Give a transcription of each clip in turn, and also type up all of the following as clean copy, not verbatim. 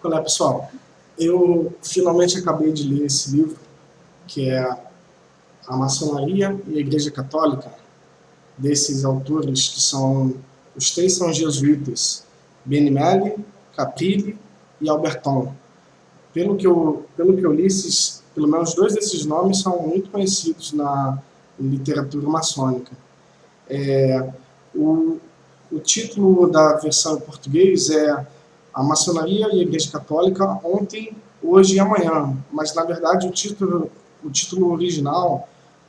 Olá, pessoal. Eu finalmente acabei de ler esse livro, que é A Maçonaria e a Igreja Católica, desses autores que os três são jesuítas, Benimeli, Caprilli e Alberton. Pelo que eu li, pelo menos dois desses nomes são muito conhecidos na literatura maçônica. O título da versão em português é A Maçonaria e a Igreja Católica ontem, hoje e amanhã, mas na verdade o título original,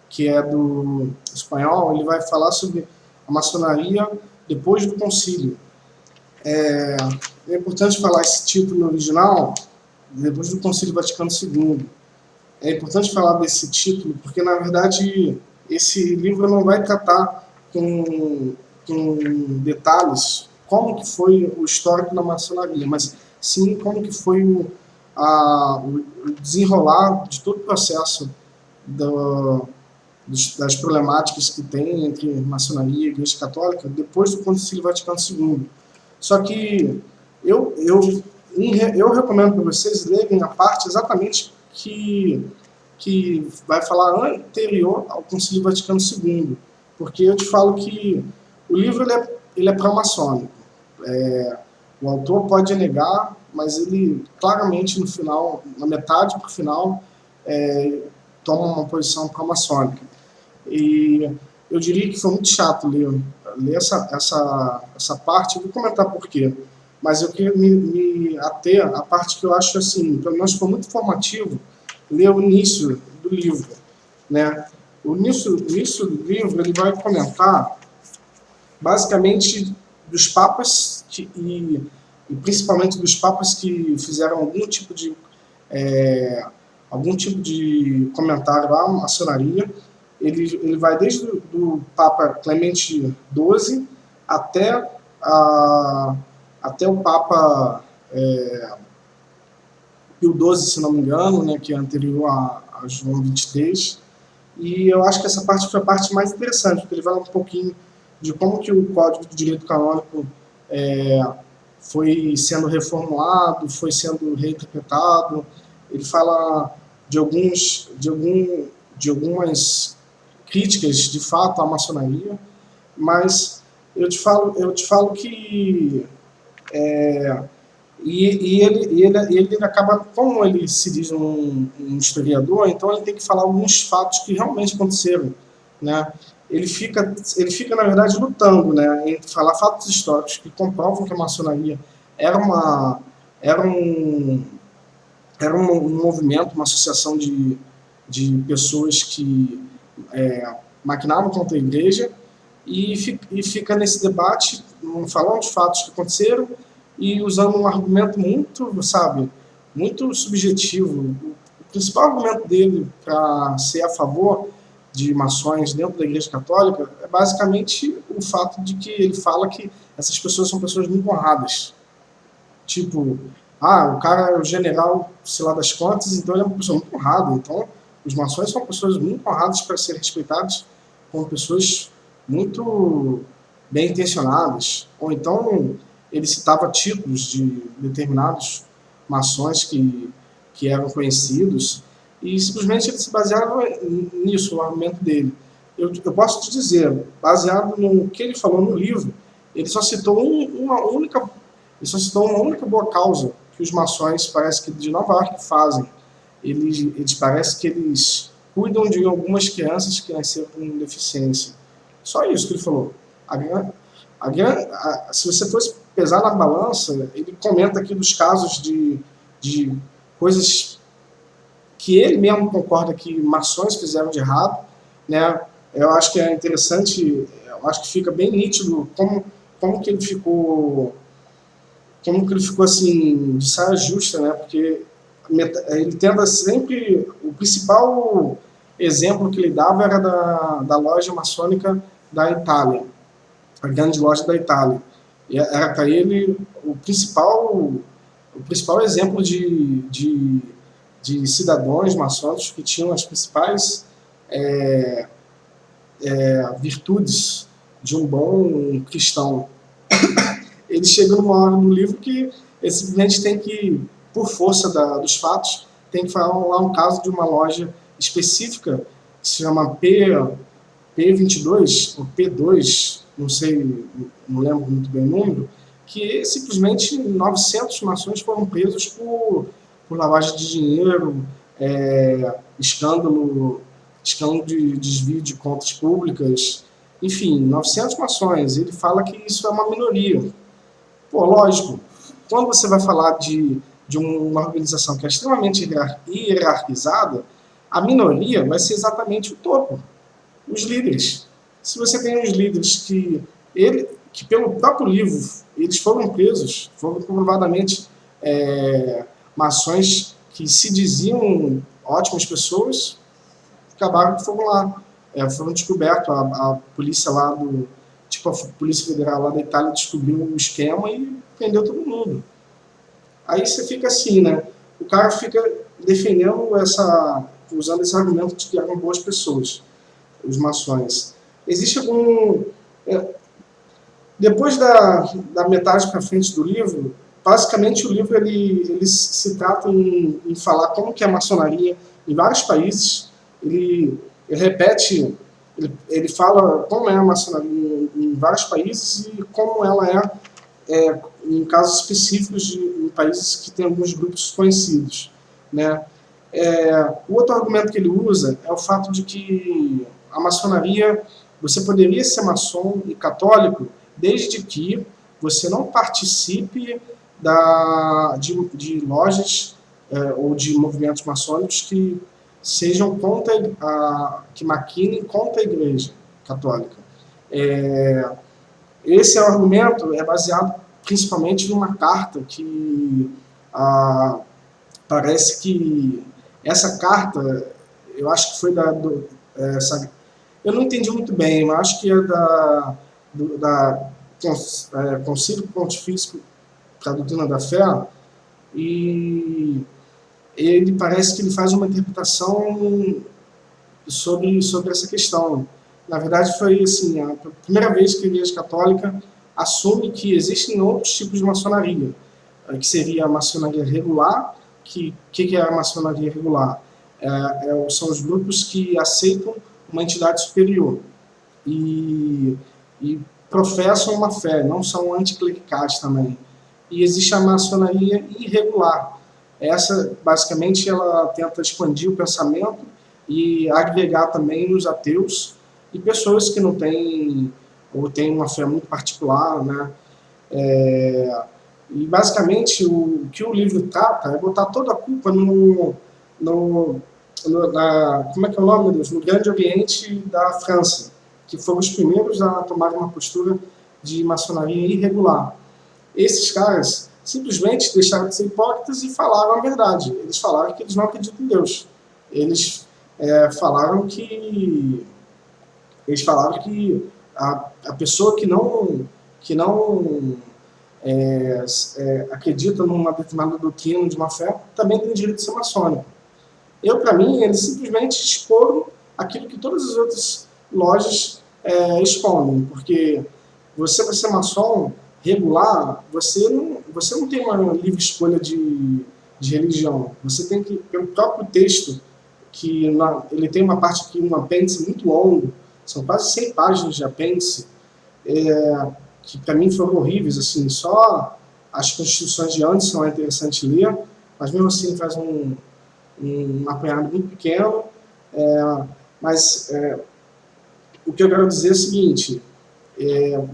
que é do espanhol, ele vai falar sobre a maçonaria depois do concílio. É importante falar esse título original depois do Concílio Vaticano II. É importante falar desse título porque, na verdade, esse livro não vai tratar com detalhes como que foi o histórico da maçonaria, mas sim como que foi o desenrolar de todo o processo das problemáticas que tem entre maçonaria e Igreja Católica depois do Concílio Vaticano II. Só que eu recomendo para vocês lerem a parte exatamente que vai falar anterior ao Concílio Vaticano II, porque eu te falo que o livro ele é pró-maçônico. O autor pode negar, mas ele claramente no final, na metade para o final, toma uma posição pró-maçônica. E eu diria que foi muito chato ler essa parte. Eu vou comentar por quê, mas eu queria me ater à parte que eu acho assim, pelo menos foi muito informativo, ler o início do livro, né? O início do livro ele vai comentar basicamente dos papas e principalmente dos papas que fizeram algum tipo de comentário à maçonaria. Ele vai desde do Papa Clemente XII até o Papa Pio XII, se não me engano, né, que é anterior a João XXIII. E eu acho que essa parte foi a parte mais interessante, porque ele vai um pouquinho de como que o Código de Direito Canônico foi sendo reformulado, foi sendo reinterpretado. Ele fala de algumas críticas, de fato, à maçonaria, mas eu te falo que ele acaba, como ele se diz um historiador, então ele tem que falar alguns fatos que realmente aconteceram, né? Ele fica na verdade lutando, né, entre falar fatos históricos que comprovam que a maçonaria era um movimento, uma associação de pessoas que maquinavam contra a igreja, e fica nesse debate falando de fatos que aconteceram e usando um argumento muito subjetivo. O principal argumento dele para ser a favor de maçons dentro da Igreja Católica é basicamente o fato de que ele fala que essas pessoas são pessoas muito honradas. Tipo, o cara é o general, sei lá das contas, então ele é uma pessoa muito honrada. Então, os maçons são pessoas muito honradas para serem respeitadas como pessoas muito bem intencionadas. Ou então, ele citava títulos de determinados maçons que eram conhecidos, e simplesmente ele se baseava nisso, o argumento dele. Eu posso te dizer, baseado no que ele falou no livro, ele só citou uma única boa causa que os maçons, parece que de Nova York, fazem. Eles parece que eles cuidam de algumas crianças que nasceram com deficiência. Só isso que ele falou. Se você fosse pesar na balança, ele comenta aqui dos casos de coisas que ele mesmo concorda que maçons fizeram de errado, né? Eu acho que é interessante, eu acho que fica bem nítido como que ele ficou assim de saia justa, né? Porque ele tenta sempre, o principal exemplo que ele dava era da loja maçônica da Itália, a grande loja da Itália. E era para ele o principal exemplo de cidadãos maçônicos que tinham as principais virtudes de um bom cristão. Ele chega numa hora no livro que ele simplesmente tem por força dos fatos, tem que falar um caso de uma loja específica, que se chama P22, ou P2, não sei, não lembro muito bem o número, que simplesmente 900 maçons foram presos por lavagem de dinheiro, escândalo de desvio de contas públicas, enfim, 900 maçons. Ele fala que isso é uma minoria. Pô, lógico, quando você vai falar de uma organização que é extremamente hierarquizada, a minoria vai ser exatamente o topo, os líderes. Se você tem uns líderes que pelo próprio livro, eles foram presos, foram comprovadamente maçons que se diziam ótimas pessoas, acabaram que foram lá, foram descobertos, a polícia lá tipo a Polícia Federal lá da Itália descobriu um esquema e prendeu todo mundo. Aí você fica assim, né? O cara fica defendendo usando esse argumento de que eram boas pessoas, os maçons. Existe algum... depois da metade para frente do livro, basicamente o livro ele se trata em falar como que é a maçonaria em vários países. Ele repete, ele fala como é a maçonaria em vários países e como ela em casos específicos em países que têm alguns grupos conhecidos, né? O outro argumento que ele usa é o fato de que a maçonaria, você poderia ser maçom e católico desde que você não participe de lojas ou de movimentos maçônicos que sejam que maquinem contra a Igreja Católica. Esse argumento é baseado principalmente numa carta que parece que essa carta, eu acho que foi eu não entendi muito bem, mas acho que é da Concílio Pontifício para a Doutrina da Fé, e ele parece que ele faz uma interpretação sobre essa questão. Na verdade, foi assim, a primeira vez que a Igreja Católica assume que existem outros tipos de maçonaria, que seria a maçonaria regular. Que é a maçonaria regular? São os grupos que aceitam uma entidade superior e professam uma fé, não são anticlericais também. E existe a maçonaria irregular. Essa, basicamente, ela tenta expandir o pensamento e agregar também os ateus e pessoas que não têm, ou têm uma fé muito particular, né? E, basicamente, o que o livro trata é botar toda a culpa como é que é o nome, Deus? No Grande Oriente da França, que foram os primeiros a tomar uma postura de maçonaria irregular. Esses caras simplesmente deixaram de ser hipócritas e falaram a verdade. Eles falaram que eles não acreditam em Deus. Eles falaram que a pessoa que não acredita numa determinada doutrina de uma fé também tem direito de ser maçônico. Para mim, eles simplesmente exporam aquilo que todas as outras lojas expõem, porque você, para ser maçom regular, você não tem uma livre escolha de religião. Você tem que, pelo próprio texto, ele tem uma parte aqui, um apêndice muito longo, são quase 100 páginas de apêndice, que para mim foram horríveis, assim, só as constituições de Anderson é interessante ler, mas mesmo assim faz um apanhado muito pequeno, mas o que eu quero dizer é o seguinte: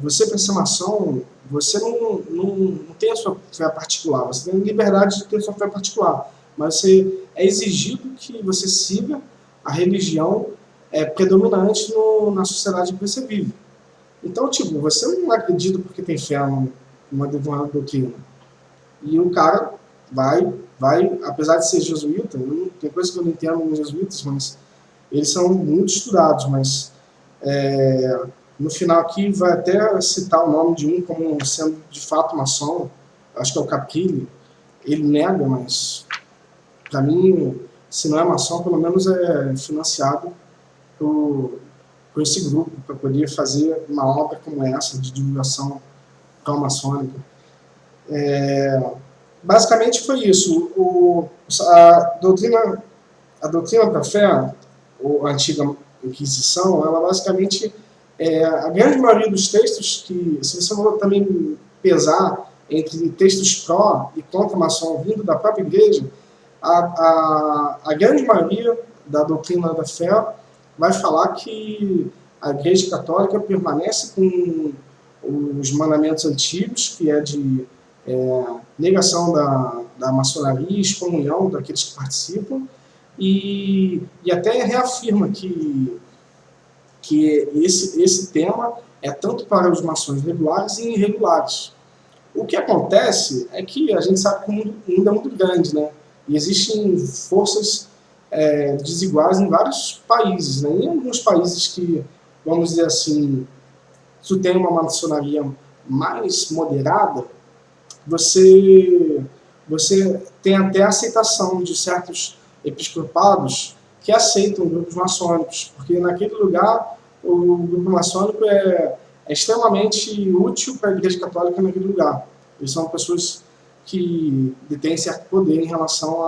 você, para ser maçom, você não tem a sua fé particular, você tem liberdade de ter a sua fé particular, mas é exigido que você siga a religião predominante na sociedade que você vive. Então, tipo, você não acredita porque tem fé numa determinada doutrina. E o cara vai, apesar de ser jesuíta, tem coisa que eu não entendo nos jesuítas, mas eles são muito estudados, mas no final aqui vai até citar o nome de um como sendo de fato maçom, acho que é o Caprilli. Ele nega, mas para mim, se não é maçom, pelo menos é financiado por esse grupo, para poder fazer uma obra como essa, de divulgação tão maçônica. basicamente foi isso. A doutrina da fé, ou a antiga Inquisição, ela basicamente, a grande maioria dos textos que, se você for também pesar entre textos pró e contra maçom vindo da própria igreja, a grande maioria da doutrina da fé vai falar que a igreja católica permanece com os mandamentos antigos, que é de negação da maçonaria, excomunhão daqueles que participam, e até reafirma que esse tema é tanto para os maçons regulares e irregulares. O que acontece é que a gente sabe que o mundo ainda é muito grande, né? E existem forças desiguais em vários países, né? Em alguns países que, vamos dizer assim, tu tem uma maçonaria mais moderada, você, você tem até a aceitação de certos episcopados que aceitam grupos maçônicos, porque naquele lugar o grupo maçônico é extremamente útil para a Igreja Católica naquele lugar. Eles são pessoas que detêm certo poder em relação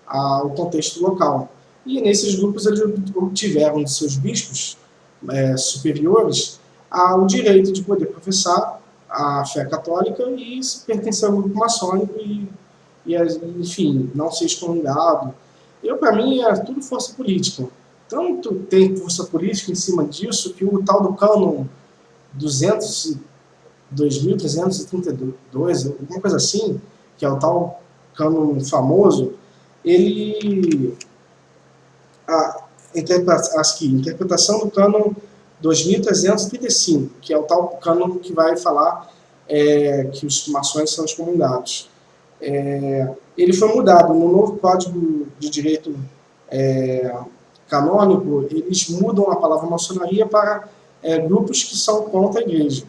ao contexto local. E nesses grupos eles obtiveram de seus bispos superiores o direito de poder professar a fé católica e pertencer ao grupo maçônico enfim, não ser excomungado. Para mim, é tudo força política. Tanto tem força política em cima disso que o tal do cânon 200, 2332, alguma coisa assim, que é o tal cânon famoso, ele a interpretação do cânon 2335, que é o tal cânon que vai falar que os maçons são excomungados. Ele foi mudado no novo Código de Direito Canônico, eles mudam a palavra maçonaria para grupos que são contra a igreja.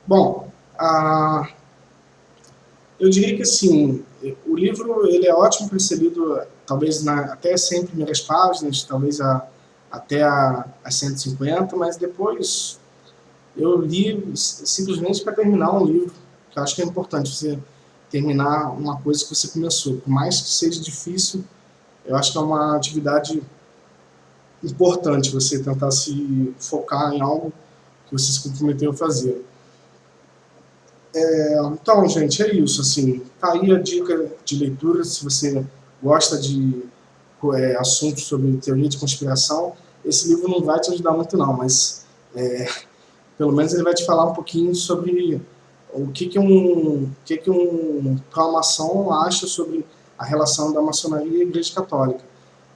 Bom, eu diria que assim, o livro ele é ótimo para ser lido, talvez até as 100 primeiras páginas, talvez até as 150, mas depois eu li simplesmente para terminar um livro, que eu acho que é importante você terminar uma coisa que você começou. Por mais que seja difícil, eu acho que é uma atividade importante você tentar se focar em algo que você se comprometeu a fazer. Então, gente, é isso. Assim, tá aí a dica de leitura. Se você gosta de assuntos sobre teoria de conspiração, esse livro não vai te ajudar muito, não, mas pelo menos ele vai te falar um pouquinho sobre o que um pró-maçom acha sobre a relação da maçonaria e a Igreja Católica.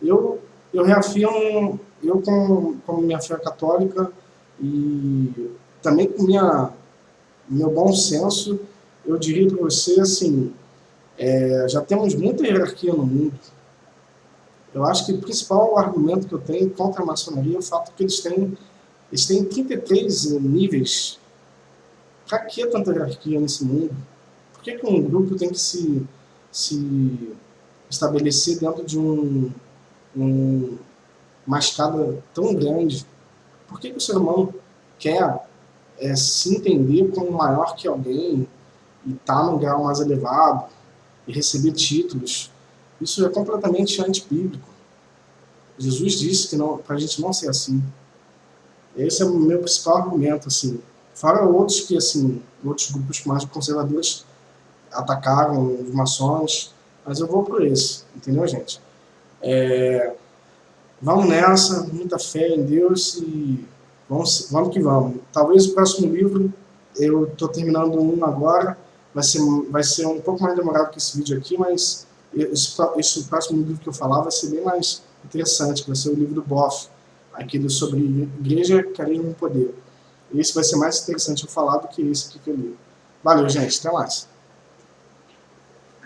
Eu reafirmo, eu como minha fé católica e também com meu bom senso, eu diria para você, assim, já temos muita hierarquia no mundo. Eu acho que o principal argumento que eu tenho contra a maçonaria é o fato que eles têm 33 níveis. Para que tanta hierarquia nesse mundo? Por que um grupo tem que se estabelecer dentro de uma escada tão grande? Por que o ser humano quer se entender como maior que alguém e estar num grau mais elevado e receber títulos? Isso é completamente antibíblico. Jesus disse que para a gente não ser assim. Esse é o meu principal argumento, assim. Fora outros que, assim, outros grupos mais conservadores atacaram os maçons, mas eu vou por esse, entendeu, gente? Vamos nessa, muita fé em Deus e vamos que vamos. Talvez o próximo livro, eu estou terminando um agora, vai ser um pouco mais demorado que esse vídeo aqui, mas esse próximo livro que eu falar vai ser bem mais interessante, vai ser o livro do Boff, aquele sobre igreja, carisma e poder. Esse vai ser mais interessante eu falar do que esse aqui que eu li. Valeu, gente, até mais.